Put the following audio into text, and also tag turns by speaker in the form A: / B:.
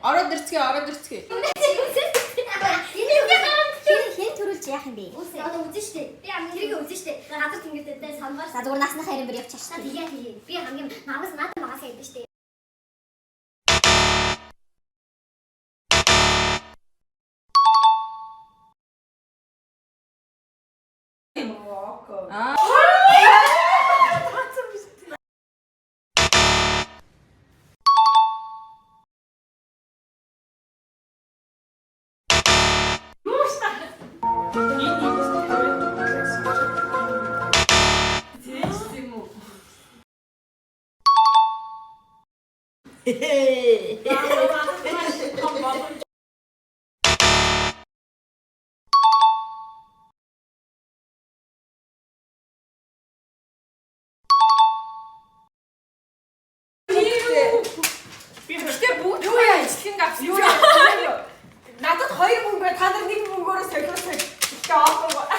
A: Ороод ирцгээ.
B: Хэн төрүүлж яах юм бэ?
C: Одоо үзэн штэ. Би тэрийг үзэн штэ. Газар тэнгэртэй самбар.
B: За зүгээр насны хайрын бүр явчих штэ.
C: Тэгээ. Би хамгийн намаас надад магаас хийдэж штэ.
A: Юу яа ичлэн гавс. Юу яа. Надад 2 мөнгө бай. Та нар 1 мөнгөөрөө солиосоо. Ихтэй оолгоо.